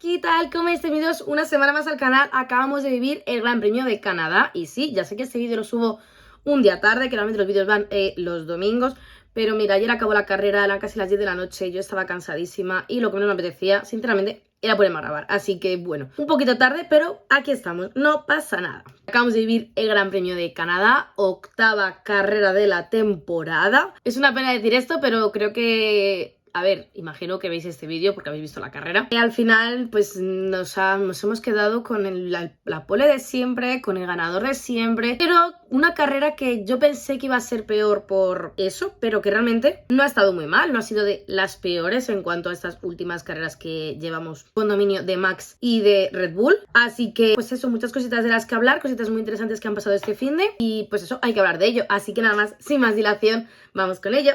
¿qué tal? ¿Cómo estáis? Bienvenidos una semana más al canal. Acabamos de vivir el Gran Premio de Canadá. Y sí, ya sé que este vídeo lo subo un día tarde, que normalmente los vídeos van los domingos. Pero mira, ayer acabó la carrera, eran casi las 10 de la noche, yo estaba cansadísima y lo que menos me apetecía, sinceramente, era ponerme a grabar. Así que bueno, un poquito tarde, pero aquí estamos, no pasa nada. Acabamos de vivir el Gran Premio de Canadá, octava carrera de la temporada. Es una pena decir esto, pero creo que... A ver, imagino que veis este vídeo porque habéis visto la carrera. Y al final, pues nos hemos quedado con la pole de siempre, con el ganador de siempre. Pero una carrera que yo pensé que iba a ser peor por eso, pero que realmente no ha estado muy mal. No ha sido de las peores en cuanto a estas últimas carreras que llevamos con dominio de Max y de Red Bull. Así que, pues eso, muchas cositas de las que hablar, cositas muy interesantes que han pasado este finde. Y pues eso, hay que hablar de ello. Así que nada más, sin más dilación, vamos con ello.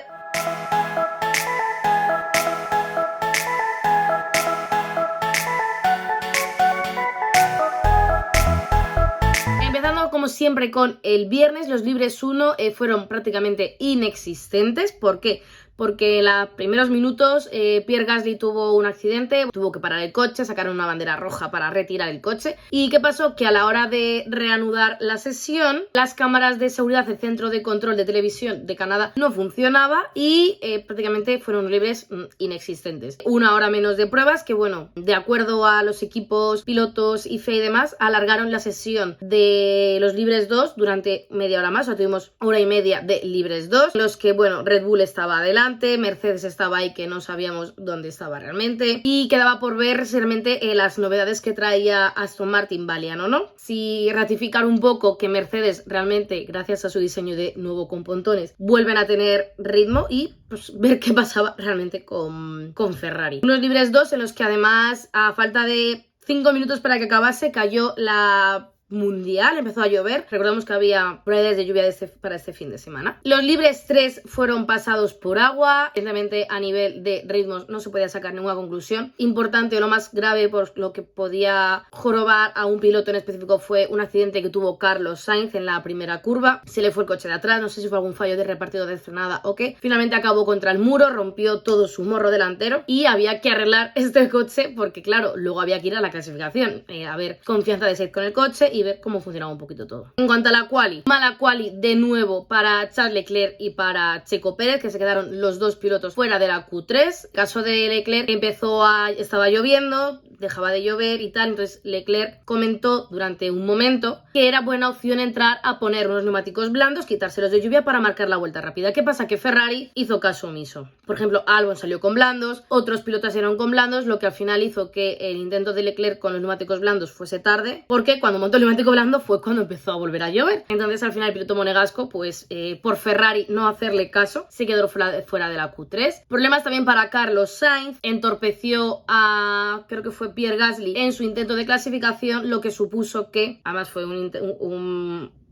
Empezando como siempre con el viernes, los libres 1 fueron prácticamente inexistentes. ¿Por qué? Porque en los primeros minutos Pierre Gasly tuvo un accidente, tuvo que parar el coche, sacaron una bandera roja para retirar el coche. ¿Y qué pasó? Que a la hora de reanudar la sesión, las cámaras de seguridad del centro de control de televisión de Canadá no funcionaba y prácticamente fueron libres inexistentes. Una hora menos de pruebas que, bueno, de acuerdo a los equipos, pilotos y FE y demás, alargaron la sesión de los libres 2 durante media hora más. O sea, tuvimos hora y media de libres 2, los que, bueno, Red Bull estaba adelante, Mercedes estaba ahí que no sabíamos dónde estaba realmente y quedaba por ver realmente las novedades que traía Aston Martin valían o no. Si ratificar un poco que Mercedes realmente, gracias a su diseño de nuevo con pontones, vuelven a tener ritmo y pues ver qué pasaba realmente con Ferrari. Unos libres 2 en los que además a falta de 5 minutos para que acabase cayó la mundial, empezó a llover. Recordemos que había probabilidades de lluvia para este fin de semana. Los libres 3 fueron pasados por agua. Evidentemente a nivel de ritmos no se podía sacar ninguna conclusión. Importante o lo más grave por lo que podía jorobar a un piloto en específico fue un accidente que tuvo Carlos Sainz en la primera curva. Se le fue el coche de atrás, no sé si fue algún fallo de repartido de frenada o qué. Finalmente acabó contra el muro, rompió todo su morro delantero y había que arreglar este coche porque claro, luego había que ir a la clasificación, a ver confianza de Sainz con el coche y ver cómo funcionaba un poquito todo. En cuanto a la quali, mala quali de nuevo para Charles Leclerc y para Checo Pérez, que se quedaron los dos pilotos fuera de la Q3. Caso de Leclerc, estaba lloviendo, dejaba de llover y tal, entonces Leclerc comentó durante un momento que era buena opción entrar a poner unos neumáticos blandos, quitárselos de lluvia para marcar la vuelta rápida. ¿Qué pasa? Que Ferrari hizo caso omiso. Por ejemplo, Albon salió con blandos, otros pilotos salieron con blandos, lo que al final hizo que el intento de Leclerc con los neumáticos blandos fuese tarde, porque cuando montó el neumático blando fue cuando empezó a volver a llover. Entonces al final el piloto monegasco, pues por Ferrari no hacerle caso, se quedó fuera de la Q3. Problemas también para Carlos Sainz, entorpeció a, creo que fue Pierre Gasly en su intento de clasificación, lo que supuso que, además fue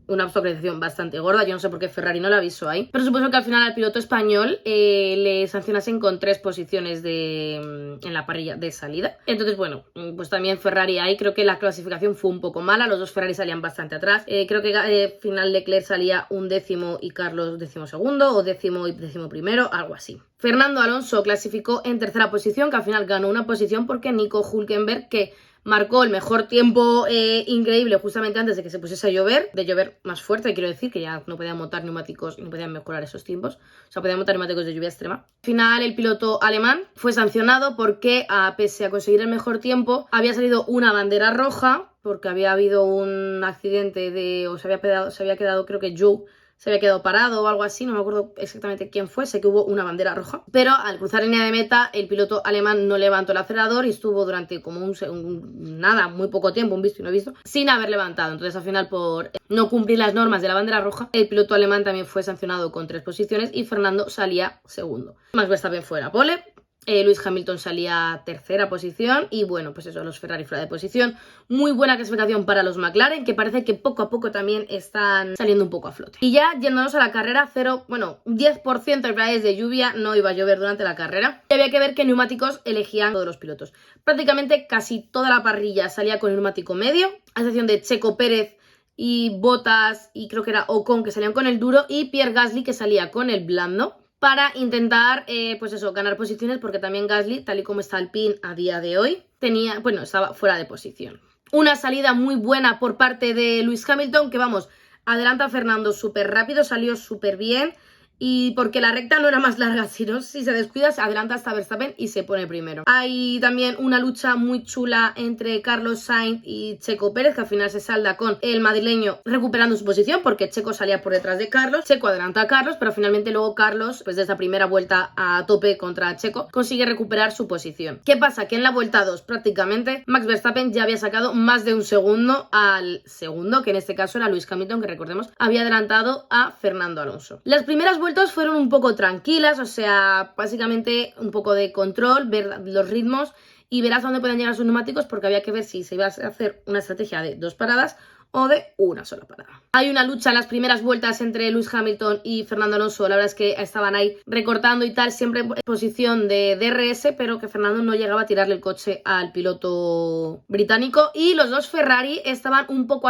una obstaculización bastante gorda. Yo no sé por qué Ferrari no la avisó ahí, pero supuso que al final al piloto español le sancionasen con 3 posiciones en la parrilla de salida. Entonces bueno, pues también Ferrari ahí, creo que la clasificación fue un poco mala, los dos Ferrari salían bastante atrás. Creo que al final Leclerc salía 11º y Carlos 12º o 10º y 11º, algo así. Fernando Alonso clasificó en tercera posición, que al final ganó una posición porque Nico Hülkenberg, que marcó el mejor tiempo increíble justamente antes de que se pusiese a llover, de llover más fuerte, quiero decir, que ya no podían montar neumáticos y no podían mejorar esos tiempos, o sea, podían montar neumáticos de lluvia extrema. Al final el piloto alemán fue sancionado porque pese a conseguir el mejor tiempo, había salido una bandera roja porque había habido un accidente o se había quedado creo que Joe se había quedado parado o algo así, no me acuerdo exactamente quién fue, sé que hubo una bandera roja, pero al cruzar línea de meta el piloto alemán no levantó el acelerador y estuvo durante como muy poco tiempo, un visto y no visto, sin haber levantado. Entonces al final, por no cumplir las normas de la bandera roja, el piloto alemán también fue sancionado con 3 posiciones y Fernando salía segundo. Max Verstappen fuera pole, Lewis Hamilton salía tercera posición y bueno, pues eso, los Ferrari fuera de posición. Muy buena clasificación para los McLaren, que parece que poco a poco también están saliendo un poco a flote. Y ya yéndonos a la carrera, 10% de probabilidades de lluvia, no iba a llover durante la carrera. Y había que ver qué neumáticos elegían todos los pilotos. Prácticamente casi toda la parrilla salía con neumático medio, a excepción de Checo Pérez y Bottas y creo que era Ocon, que salían con el duro, y Pierre Gasly, que salía con el blando. para intentar, pues eso, ganar posiciones, porque también Gasly, tal y como está el pin a día de hoy, estaba fuera de posición. Una salida muy buena por parte de Lewis Hamilton, que vamos, adelanta a Fernando súper rápido, salió súper bien. Y porque la recta no era más larga, sino si se descuida se adelanta hasta Verstappen y se pone primero. Hay también una lucha muy chula entre Carlos Sainz y Checo Pérez, que al final se salda con el madrileño recuperando su posición, porque Checo salía por detrás de Carlos, Checo adelanta a Carlos, pero finalmente luego Carlos, pues desde esa primera vuelta a tope contra Checo, consigue recuperar su posición. ¿Qué pasa? Que en la vuelta 2 prácticamente Max Verstappen ya había sacado más de un segundo al segundo, que en este caso era Lewis Hamilton, que recordemos había adelantado a Fernando Alonso. Las primeras vueltas fueron un poco tranquilas, o sea, básicamente un poco de control, ver los ritmos y ver hasta dónde pueden llegar sus neumáticos, porque había que ver si se iba a hacer una estrategia de 2 paradas o de una sola parada. Hay una lucha en las primeras vueltas entre Lewis Hamilton y Fernando Alonso. La verdad es que estaban ahí recortando y tal, siempre en posición de DRS, pero que Fernando no llegaba a tirarle el coche al piloto británico. Y los dos Ferrari estaban un poco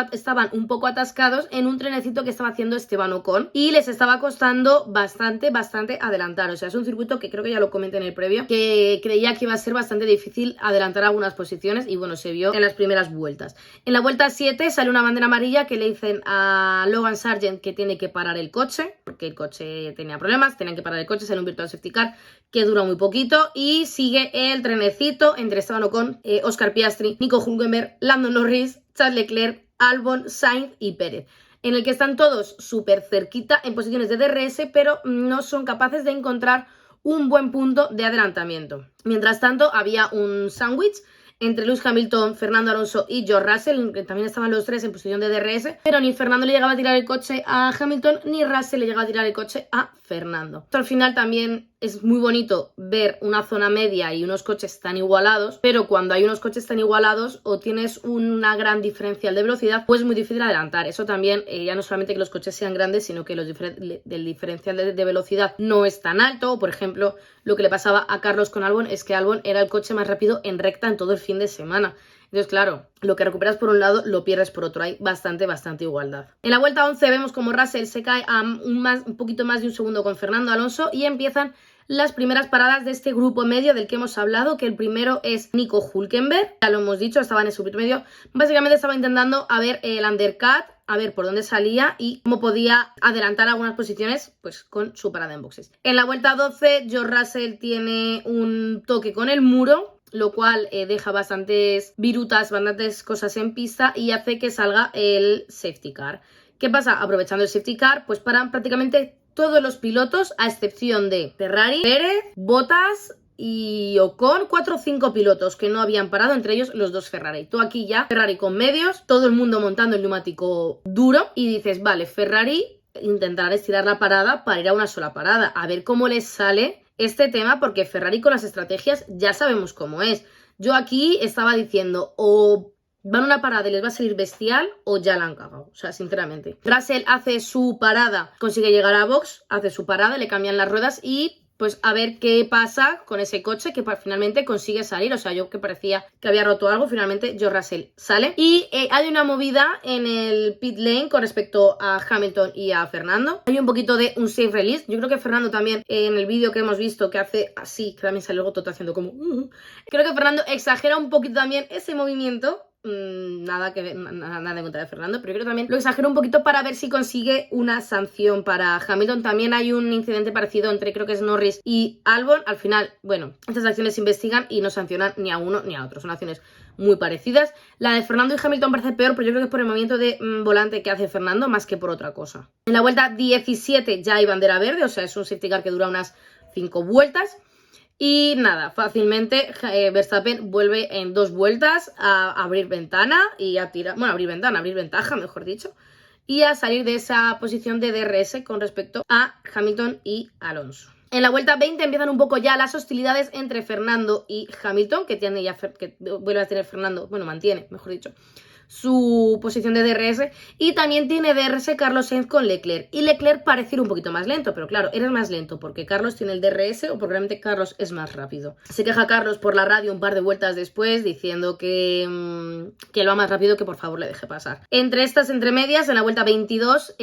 atascados en un trenecito que estaba haciendo Esteban Ocon y les estaba costando bastante adelantar. O sea, es un circuito que creo que ya lo comenté en el previo, que creía que iba a ser bastante difícil adelantar algunas posiciones y bueno, se vio en las primeras vueltas. En la vuelta 7 sale una bandera amarilla que le dicen a Logan Sargent que tiene que parar el coche, porque el coche tenía problemas, tenían que parar el coche, sale un virtual safety car que dura muy poquito y sigue el trenecito entre Esteban Ocon, Oscar Piastri, Nico Hülkenberg, Lando Norris, Charles Leclerc, Albon, Sainz y Pérez, en el que están todos súper cerquita en posiciones de DRS, pero no son capaces de encontrar un buen punto de adelantamiento. Mientras tanto, había un sándwich entre Lewis Hamilton, Fernando Alonso y George Russell, que también estaban los tres en posición de DRS, pero ni Fernando le llegaba a tirar el coche a Hamilton, ni Russell le llegaba a tirar el coche a Fernando. Esto al final también es muy bonito ver una zona media y unos coches tan igualados, pero cuando hay unos coches tan igualados o tienes una gran diferencial de velocidad, pues es muy difícil adelantar. Eso también, ya no solamente que los coches sean grandes, sino que el diferencial de velocidad no es tan alto. O, por ejemplo, lo que le pasaba a Carlos con Albon es que Albon era el coche más rápido en recta en todo el fin de semana. Entonces, claro, lo que recuperas por un lado lo pierdes por otro. Hay bastante igualdad. En la vuelta 11 vemos como Russell se cae a un poquito más de un segundo con Fernando Alonso y empiezan las primeras paradas de este grupo medio del que hemos hablado, que el primero es Nico Hülkenberg. Ya lo hemos dicho, estaba en ese grupo medio. Básicamente estaba intentando a ver el undercut, a ver por dónde salía y cómo podía adelantar algunas posiciones pues con su parada en boxes. En la vuelta 12, George Russell tiene un toque con el muro, lo cual deja bastantes virutas, bastantes cosas en pista y hace que salga el safety car. ¿Qué pasa? Aprovechando el safety car, pues paran prácticamente todos los pilotos, a excepción de Ferrari, Pérez, Bottas y Ocon, 4 o 5 pilotos que no habían parado, entre ellos los dos Ferrari. Tú aquí ya, Ferrari con medios, todo el mundo montando el neumático duro y dices, vale, Ferrari intentará estirar la parada para ir a una sola parada, a ver cómo les sale este tema, porque Ferrari con las estrategias ya sabemos cómo es. Yo aquí estaba diciendo, o van a una parada y les va a salir bestial o ya la han cagado, o sea, sinceramente. Russell hace su parada, consigue llegar a box, hace su parada, le cambian las ruedas y pues a ver qué pasa con ese coche que finalmente consigue salir. O sea, yo que parecía que había roto algo, finalmente George Russell sale. Y hay una movida en el pit lane con respecto a Hamilton y a Fernando. Hay un poquito de un safe release. Yo creo que Fernando también, en el vídeo que hemos visto que hace así, que también sale luego todo haciendo como creo que Fernando exagera un poquito también ese movimiento. Nada en contra de Fernando, pero yo creo que también lo exagero un poquito para ver si consigue una sanción para Hamilton. También hay un incidente parecido entre, creo que es Norris y Albon. Al final, bueno, estas acciones se investigan y no sancionan ni a uno ni a otro. Son acciones muy parecidas. La de Fernando y Hamilton parece peor, pero yo creo que es por el movimiento de volante que hace Fernando más que por otra cosa. En la vuelta 17 ya hay bandera verde, o sea, es un safety car que dura unas 5 vueltas. Y nada, fácilmente Verstappen vuelve en 2 vueltas a abrir ventana y a tirar, bueno, abrir ventaja, mejor dicho, y a salir de esa posición de DRS con respecto a Hamilton y Alonso. En la vuelta 20 empiezan un poco ya las hostilidades entre Fernando y Hamilton, que vuelve a tener Fernando, bueno, mantiene, mejor dicho, su posición de DRS, y también tiene DRS Carlos Sainz con Leclerc, y Leclerc parece ir un poquito más lento, pero claro, eres más lento porque Carlos tiene el DRS o porque realmente Carlos es más rápido. Se queja Carlos por la radio un par de vueltas después diciendo que él va más rápido, que por favor le deje pasar. Entre estas entremedias, en la vuelta 22,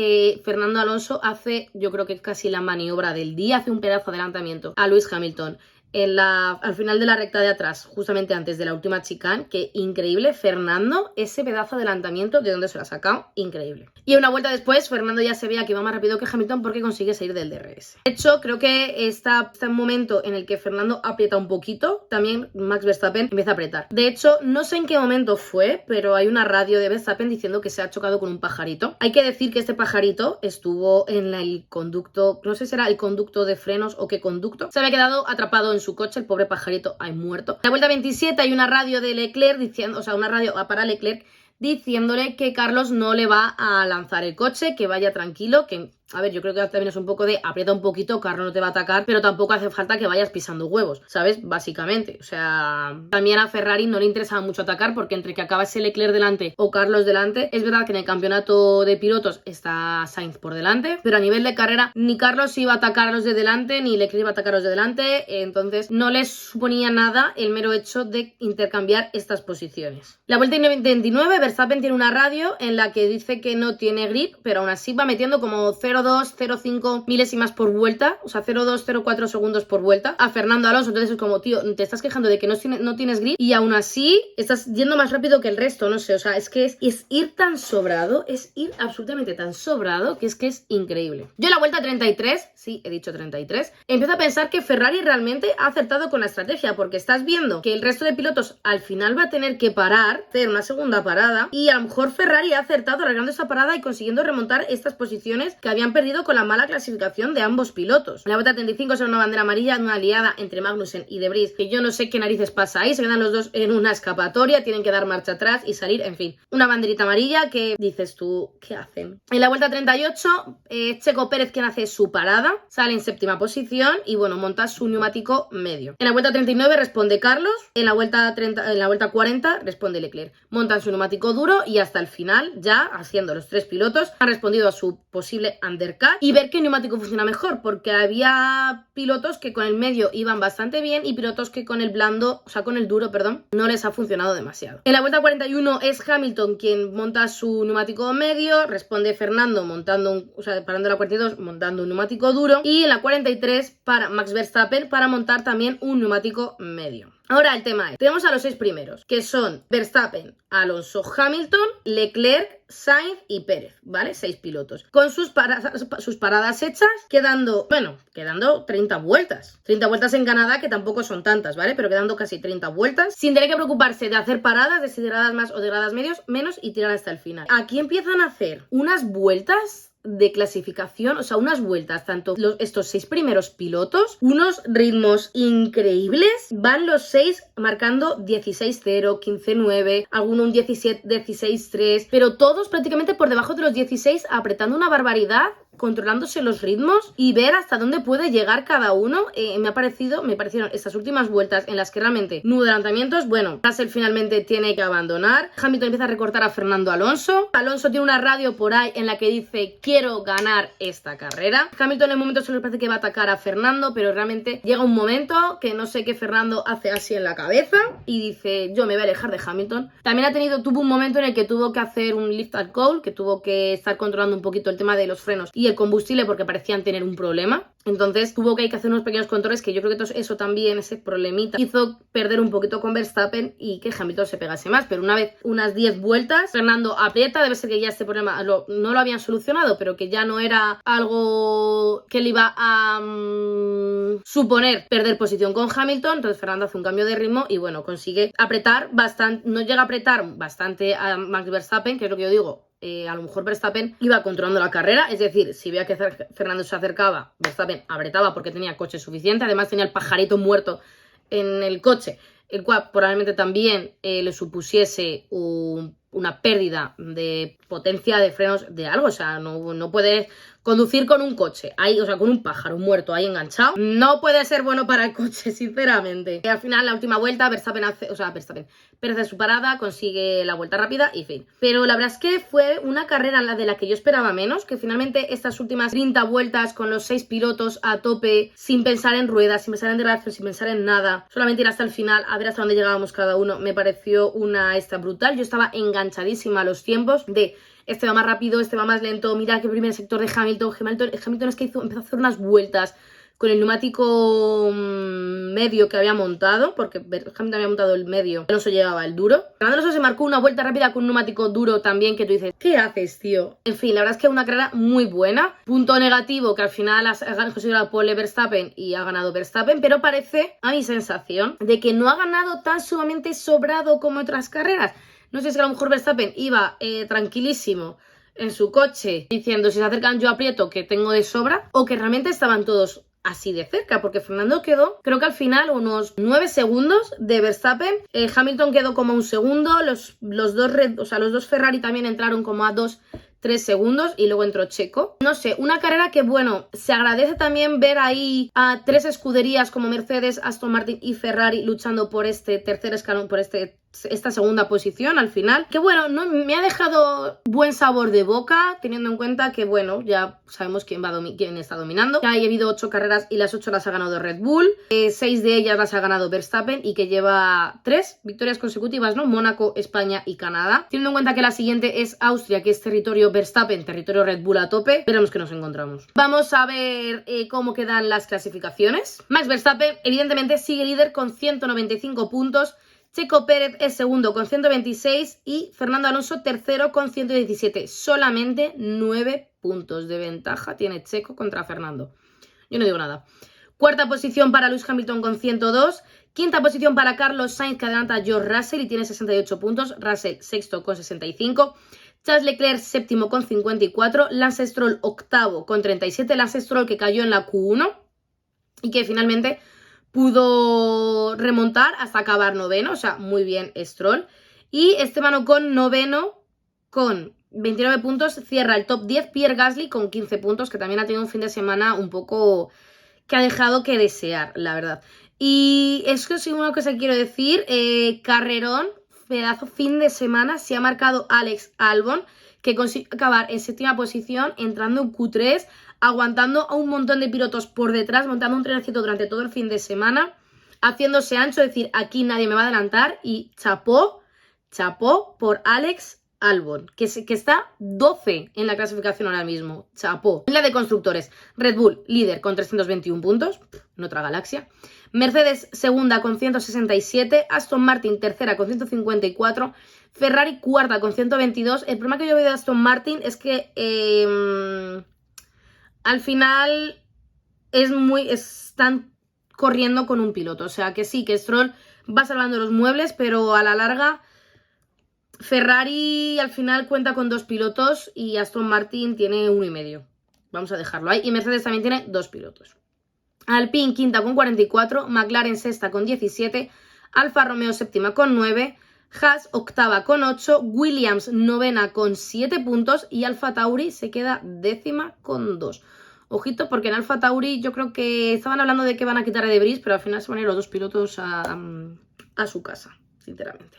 Fernando Alonso hace, yo creo que casi la maniobra del día, hace un pedazo de adelantamiento a Lewis Hamilton al final de la recta de atrás, justamente antes de la última chicane, que increíble, Fernando, ese pedazo de adelantamiento, ¿de dónde se lo ha sacado? Increíble. Y una vuelta después, Fernando ya se veía que iba más rápido que Hamilton porque consigue salir del DRS. De hecho, creo que está en un momento en el que Fernando aprieta un poquito, también Max Verstappen empieza a apretar. De hecho, no sé en qué momento fue, pero hay una radio de Verstappen diciendo que se ha chocado con un pajarito. Hay que decir que este pajarito estuvo en el conducto, no sé si era el conducto de frenos o qué conducto, se había quedado atrapado en su coche, el pobre pajarito ha muerto. En la vuelta 27 hay una radio de Leclerc diciendo, o sea, una radio para Leclerc diciéndole que Carlos no le va a lanzar el coche, que vaya tranquilo, que a ver, yo creo que también es un poco de aprieta un poquito, Carlos no te va a atacar, pero tampoco hace falta que vayas pisando huevos, ¿sabes? Básicamente, o sea, también a Ferrari no le interesaba mucho atacar porque entre que acabase Leclerc delante o Carlos delante, es verdad que en el campeonato de pilotos está Sainz por delante, pero a nivel de carrera ni Carlos iba a atacar a los de delante, ni Leclerc iba a atacar a los de delante, entonces no les suponía nada el mero hecho de intercambiar estas posiciones. La vuelta 29, Verstappen tiene una radio en la que dice que no tiene grip, pero aún así va metiendo como 0,2, 0,5 milésimas por vuelta, o sea, 0,2, 0,4 segundos por vuelta a Fernando Alonso. Entonces es como, tío, te estás quejando de que no tienes grip y aún así estás yendo más rápido que el resto, no sé, o sea, es que es ir tan sobrado, es ir absolutamente tan sobrado que es increíble. Yo en la vuelta 33, sí, he dicho 33, empiezo a pensar que Ferrari realmente ha acertado con la estrategia, porque estás viendo que el resto de pilotos al final va a tener que parar, hacer una segunda parada, y a lo mejor Ferrari ha acertado alargando esa parada y consiguiendo remontar estas posiciones que habían perdido con la mala clasificación de ambos pilotos. En la vuelta 35 será una bandera amarilla, una aliada entre Magnussen y De Vries, que yo no sé qué narices pasa ahí, se quedan los dos en una escapatoria, tienen que dar marcha atrás y salir, en fin. Una banderita amarilla que dices tú, ¿qué hacen? En la vuelta 38, Checo Pérez, quien hace su parada, sale en séptima posición y bueno, monta su neumático medio. En la vuelta 39 responde Carlos, en la vuelta 40 responde Leclerc. Montan su neumático duro y hasta el final, ya haciendo los tres pilotos, han respondido a su posible undercut y ver qué neumático funciona mejor, porque había pilotos que con el medio iban bastante bien y pilotos que con el blando, o sea, con el duro, perdón, no les ha funcionado demasiado. En la vuelta 41 es Hamilton quien monta su neumático medio, responde Fernando parando la 42 montando un neumático duro, y en la 43 para Max Verstappen para montar también un neumático medio. Ahora el tema es, tenemos a los 6 primeros, que son Verstappen, Alonso, Hamilton, Leclerc, Sainz y Pérez, ¿vale? 6 pilotos. Con sus paradas hechas, quedando 30 vueltas. 30 vueltas en Canadá, que tampoco son tantas, ¿vale? Pero quedando casi 30 vueltas, sin tener que preocuparse de hacer paradas, de si de gradas más o de gradas menos, y tirar hasta el final. Aquí empiezan a hacer unas vueltas de clasificación, o sea, unas vueltas, tanto estos 6 primeros pilotos, unos ritmos increíbles, van los 6 marcando 16-0, 15-9, alguno un 16-3, pero todos prácticamente por debajo de los 16, apretando una barbaridad, controlándose los ritmos y ver hasta dónde puede llegar cada uno. Me parecieron estas últimas vueltas en las que realmente no hubo adelantamientos. Bueno, Russell finalmente tiene que abandonar, Hamilton empieza a recortar a Fernando Alonso tiene una radio por ahí en la que dice quiero ganar esta carrera. Hamilton en el momento solo parece que va a atacar a Fernando, pero realmente llega un momento que no sé qué Fernando hace así en la cabeza y dice yo me voy a alejar de Hamilton. También tuvo un momento en el que tuvo que hacer un lift and cool, que tuvo que estar controlando un poquito el tema de los frenos y el combustible porque parecían tener un problema. Entonces tuvo que hacer unos pequeños controles que yo creo que eso también, ese problemita, hizo perder un poquito con Verstappen y que Hamilton se pegase más. Pero una vez, unas 10 vueltas, Fernando aprieta, debe ser que ya este problema no lo habían solucionado, pero que ya no era algo que le iba a suponer perder posición con Hamilton. Entonces Fernando hace un cambio de ritmo y bueno, consigue apretar bastante, no llega a apretar bastante a Max Verstappen, que es lo que yo digo. A lo mejor Verstappen iba controlando la carrera, es decir, si veía que Fernando se acercaba, Verstappen apretaba porque tenía coche suficiente, además tenía el pajarito muerto en el coche, el cual probablemente también le supusiese un una pérdida de potencia de frenos de algo, o sea, no puedes conducir con un coche, ahí, o sea, con un pájaro muerto ahí enganchado, no puede ser bueno para el coche, sinceramente. Y al final, la última vuelta, Verstappen Pérez hace su parada, consigue la vuelta rápida y fin. Pero la verdad es que fue una carrera de la que yo esperaba menos, que finalmente estas últimas 30 vueltas con los 6 pilotos a tope, sin pensar en ruedas, sin pensar en degradación, sin pensar en nada, solamente ir hasta el final, a ver hasta dónde llegábamos cada uno, me pareció una brutal. Yo estaba enganchadísima a los tiempos de este va más rápido, este va más lento, mira qué primer sector de Hamilton es que empezó a hacer unas vueltas con el neumático medio que había montado, porque Hamilton había montado el medio, Alonso llegaba el duro. Fernando Alonso se marcó una vuelta rápida con un neumático duro también, que tú dices, ¿qué haces, tío? En fin, la verdad es que una carrera muy buena. Punto negativo, que al final ha conseguido la pole Verstappen y ha ganado Verstappen, pero parece, a mi sensación, de que no ha ganado tan sumamente sobrado como otras carreras. No sé si a lo mejor Verstappen iba tranquilísimo en su coche diciendo si se acercan yo aprieto que tengo de sobra, o que realmente estaban todos así de cerca, porque Fernando quedó, creo que al final, unos 9 segundos de Verstappen, Hamilton quedó como a 1 segundo, los dos Ferrari también entraron como a 2-3 segundos y luego entró Checo. No sé, una carrera que, bueno, se agradece también ver ahí a 3 escuderías como Mercedes, Aston Martin y Ferrari luchando por este tercer escalón, por esta segunda posición al final, que bueno, no me ha dejado buen sabor de boca, teniendo en cuenta que bueno, ya sabemos quién está dominando. Ya ha habido 8 carreras y las 8 las ha ganado Red Bull, 6 de ellas las ha ganado Verstappen, y que lleva 3 victorias consecutivas, ¿no? Mónaco, España y Canadá. Teniendo en cuenta que la siguiente es Austria, que es territorio Verstappen, territorio Red Bull a tope, veremos que nos encontramos. Vamos a ver cómo quedan las clasificaciones. Max Verstappen evidentemente sigue líder con 195 puntos, Checo Pérez es segundo con 126 y Fernando Alonso tercero con 117. Solamente 9 puntos de ventaja tiene Checo contra Fernando. Yo no digo nada. Cuarta posición para Lewis Hamilton con 102. Quinta posición para Carlos Sainz, que adelanta a George Russell y tiene 68 puntos. Russell sexto con 65. Charles Leclerc séptimo con 54. Lance Stroll octavo con 37. Lance Stroll que cayó en la Q1 y que finalmente pudo remontar hasta acabar noveno, o sea, muy bien Stroll. Y Esteban Ocon noveno con 29 puntos, cierra el top 10 Pierre Gasly con 15 puntos, que también ha tenido un fin de semana un poco que ha dejado que desear, la verdad. Y es que sí, una cosa que quiero decir, carrerón, pedazo fin de semana, se ha marcado Alex Albon, que consiguió acabar en séptima posición, entrando en Q3, aguantando a un montón de pilotos por detrás, montando un trenecito durante todo el fin de semana, haciéndose ancho, es decir, aquí nadie me va a adelantar, y chapó por Alex Albon, que está 12 en la clasificación ahora mismo, chapó. En la de constructores, Red Bull líder con 321 puntos, en otra galaxia, Mercedes segunda con 167, Aston Martin tercera con 154, Ferrari cuarta con 122. El problema que yo veo de Aston Martin es que al final están corriendo con un piloto, o sea que sí, que Stroll va salvando los muebles, pero a la larga Ferrari al final cuenta con 2 pilotos y Aston Martin tiene 1,5. Vamos a dejarlo ahí. Y Mercedes también tiene 2 pilotos. Alpine quinta con 44, McLaren sexta con 17, Alfa Romeo séptima con 9, Haas octava con 8, Williams novena con 7 puntos y Alfa Tauri se queda décima con 2. Ojito, porque en Alfa Tauri yo creo que estaban hablando de que van a quitar a De Vries, pero al final se van a ir los 2 pilotos a su casa, sinceramente.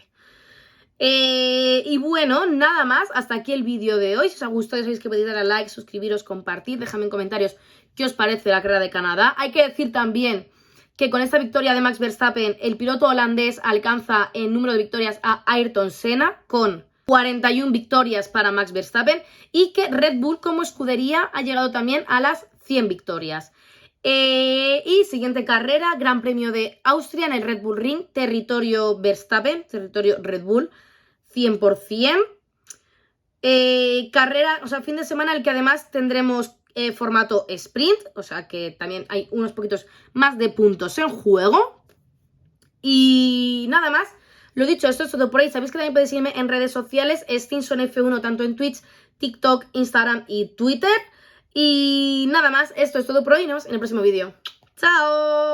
Y bueno, nada más, hasta aquí el vídeo de hoy. Si os ha gustado, ya sabéis que podéis dar a like, suscribiros, compartir, dejadme en comentarios qué os parece la carrera de Canadá. Hay que decir también que con esta victoria de Max Verstappen, el piloto holandés alcanza el número de victorias a Ayrton Senna, con 41 victorias para Max Verstappen, y que Red Bull como escudería ha llegado también a las 100 victorias. Y siguiente carrera, Gran Premio de Austria en el Red Bull Ring, territorio Verstappen, territorio Red Bull, 100%. Carrera, o sea, fin de semana en el que además tendremos formato sprint, o sea que también hay unos poquitos más de puntos en juego. Y nada más, lo dicho, esto es todo por ahí. Sabéis que también podéis seguirme en redes sociales, StinsonF1, tanto en Twitch, TikTok, Instagram y Twitter. Y nada más, esto es todo por hoy y nos vemos en el próximo vídeo. ¡Chao!